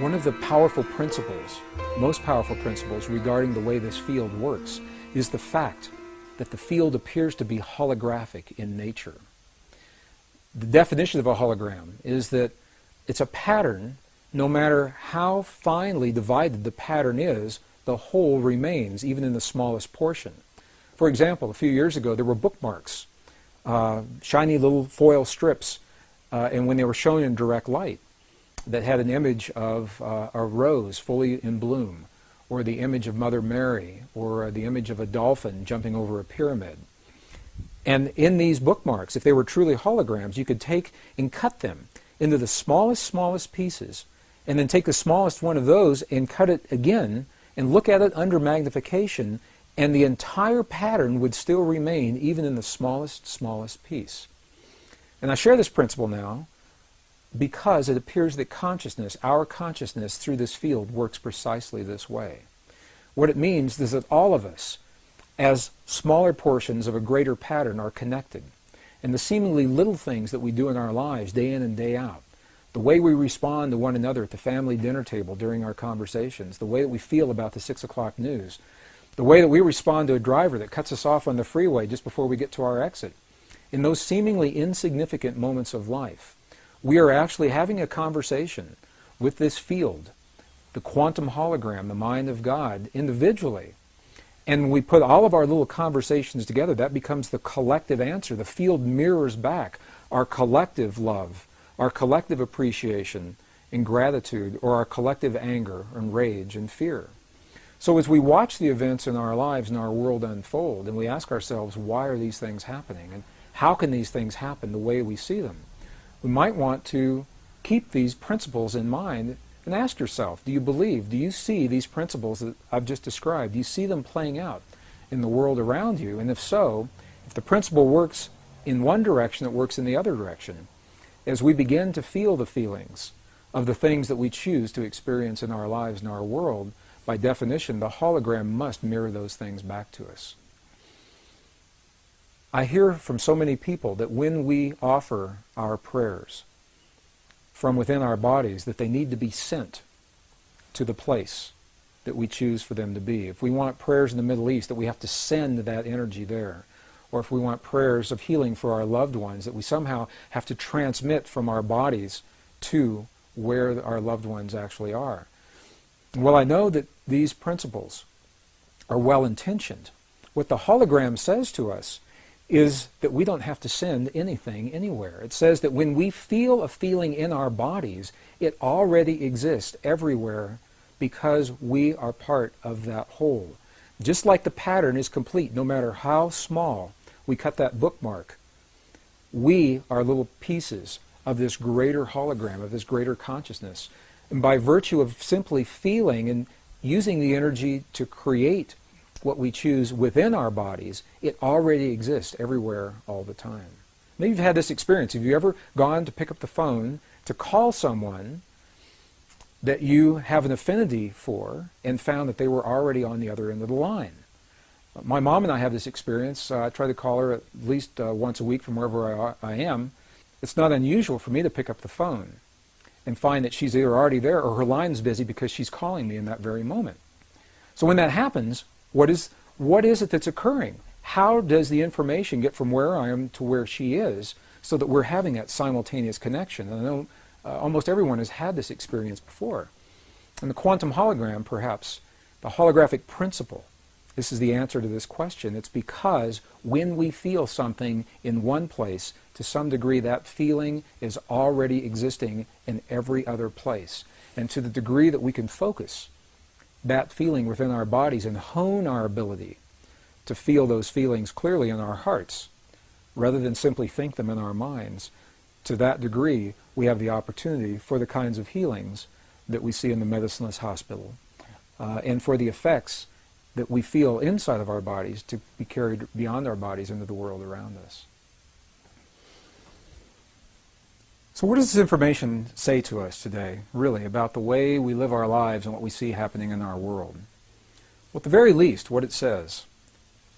One of the powerful principles, most powerful principles regarding the way this field works is the fact that the field appears to be holographic in nature. The definition of a hologram is that it's a pattern. No matter how finely divided the pattern is, the whole remains, even in the smallest portion. For example, a few years ago there were bookmarks, shiny little foil strips, and when they were shown in direct light, that had an image of a rose fully in bloom, or the image of Mother Mary, or the image of a dolphin jumping over a pyramid. And in these bookmarks, if they were truly holograms, you could take and cut them into the smallest pieces, and then take the smallest one of those and cut it again, and look at it under magnification, and the entire pattern would still remain even in the smallest piece. And I share this principle now because it appears that consciousness, our consciousness through this field, works precisely this way. What it means is that all of us, as smaller portions of a greater pattern, are connected. And the seemingly little things that we do in our lives, day in and day out, the way we respond to one another at the family dinner table during our conversations, the way that we feel about the 6 o'clock news, the way that we respond to a driver that cuts us off on the freeway just before we get to our exit, in those seemingly insignificant moments of life, we are actually having a conversation with this field, the quantum hologram, the mind of God, individually. And when we put all of our little conversations together, that becomes the collective answer. The field mirrors back our collective love, our collective appreciation and gratitude, or our collective anger and rage and fear. So as we watch the events in our lives and our world unfold, and we ask ourselves, why are these things happening? And how can these things happen the way we see them? We might want to keep these principles in mind and ask yourself, do you believe, do you see these principles that I've just described? Do you see them playing out in the world around you? And if so, if the principle works in one direction, it works in the other direction. As we begin to feel the feelings of the things that we choose to experience in our lives and our world, by definition, the hologram must mirror those things back to us. I hear from so many people that when we offer our prayers from within our bodies, that they need to be sent to the place that we choose for them to be. If we want prayers in the Middle East, that we have to send that energy there. Or if we want prayers of healing for our loved ones, that we somehow have to transmit from our bodies to where our loved ones actually are. Well, I know that these principles are well-intentioned. What the hologram says to us is that we don't have to send anything anywhere. It says that when we feel a feeling in our bodies, it already exists everywhere because we are part of that whole. Just like the pattern is complete, no matter how small we cut that bookmark, we are little pieces of this greater hologram, of this greater consciousness. And by virtue of simply feeling and using the energy to create what we choose within our bodies, it already exists everywhere all the time. Maybe you've had this experience. Have you ever gone to pick up the phone to call someone that you have an affinity for and found that they were already on the other end of the line? My mom and I have this experience. I try to call her at least once a week from wherever I am. It's not unusual for me to pick up the phone and find that she's either already there or her line's busy because she's calling me in that very moment. So when that happens, what is it that's occurring? How does the information get from where I am to where she is so that we're having that simultaneous connection? And I know almost everyone has had this experience before. And the quantum hologram, perhaps, the holographic principle, this is the answer to this question. It's because when we feel something in one place, to some degree that feeling is already existing in every other place. And to the degree that we can focus that feeling within our bodies and hone our ability to feel those feelings clearly in our hearts, rather than simply think them in our minds, to that degree we have the opportunity for the kinds of healings that we see in the medicineless hospital, and for the effects that we feel inside of our bodies to be carried beyond our bodies into the world around us. So what does this information say to us today, really, about the way we live our lives and what we see happening in our world? Well, at the very least, what it says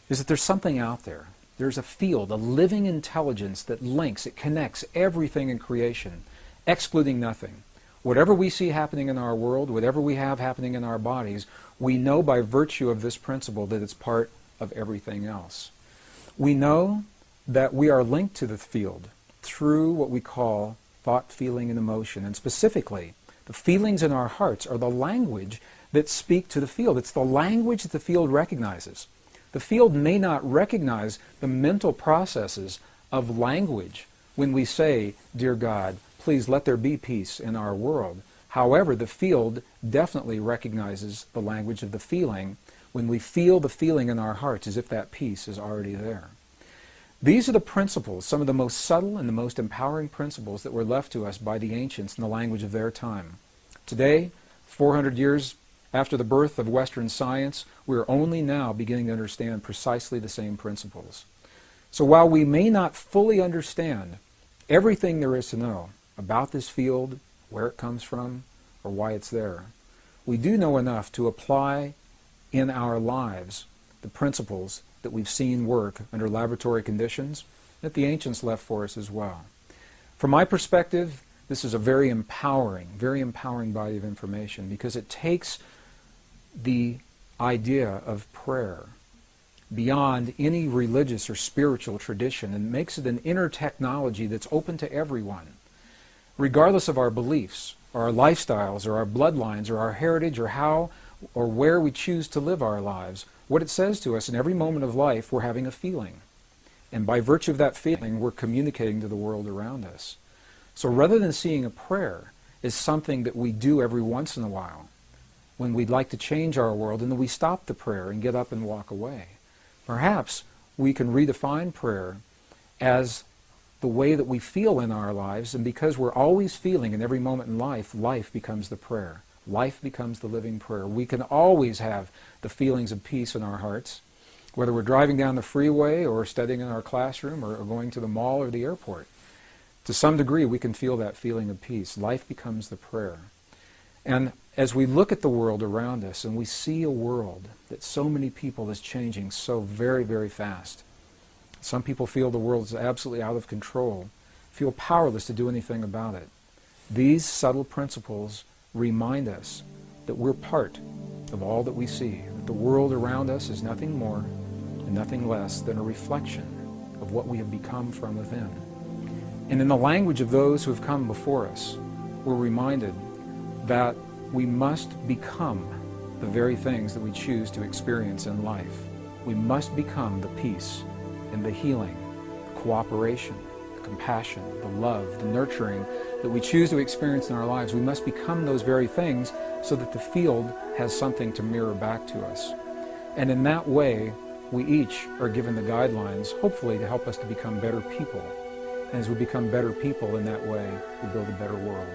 is that there's something out there. There's a field, a living intelligence that links, it connects everything in creation, excluding nothing. Whatever we see happening in our world, whatever we have happening in our bodies, we know by virtue of this principle that it's part of everything else. We know that we are linked to the field through what we call thought, feeling, and emotion. And specifically, the feelings in our hearts are the language that speak to the field. It's the language that the field recognizes. The field may not recognize the mental processes of language when we say, "Dear God, please let there be peace in our world." However, the field definitely recognizes the language of the feeling when we feel the feeling in our hearts as if that peace is already there. These are the principles, some of the most subtle and the most empowering principles that were left to us by the ancients in the language of their time. Today, 400 years after the birth of Western science, we are only now beginning to understand precisely the same principles. So while we may not fully understand everything there is to know about this field, where it comes from, or why it's there, we do know enough to apply in our lives the principles that we've seen work under laboratory conditions that the ancients left for us as well. From my perspective, this is a very empowering body of information, because it takes the idea of prayer beyond any religious or spiritual tradition and makes it an inner technology that's open to everyone, regardless of our beliefs, or our lifestyles, or our bloodlines, or our heritage, or how or where we choose to live our lives. What it says to us in every moment of life, we're having a feeling. And by virtue of that feeling, we're communicating to the world around us. So rather than seeing a prayer as something that we do every once in a while, when we'd like to change our world, and then we stop the prayer and get up and walk away, perhaps we can redefine prayer as the way that we feel in our lives, and because we're always feeling in every moment in life, life becomes the prayer. Life becomes the living prayer. We can always have the feelings of peace in our hearts, whether we're driving down the freeway or studying in our classroom or going to the mall or the airport. To some degree, we can feel that feeling of peace. Life becomes the prayer. And as we look at the world around us and we see a world that so many people is changing so very, very fast, some people feel the world is absolutely out of control, feel powerless to do anything about it. These subtle principles remind us that we're part of all that we see, that the world around us is nothing more and nothing less than a reflection of what we have become from within. And in the language of those who have come before us, we're reminded that we must become the very things that we choose to experience in life. We must become the peace and the healing, the cooperation, the compassion, the love, the nurturing that we choose to experience in our lives. We must become those very things so that the field has something to mirror back to us. And in that way, we each are given the guidelines, hopefully, to help us to become better people. And as we become better people in that way, we build a better world.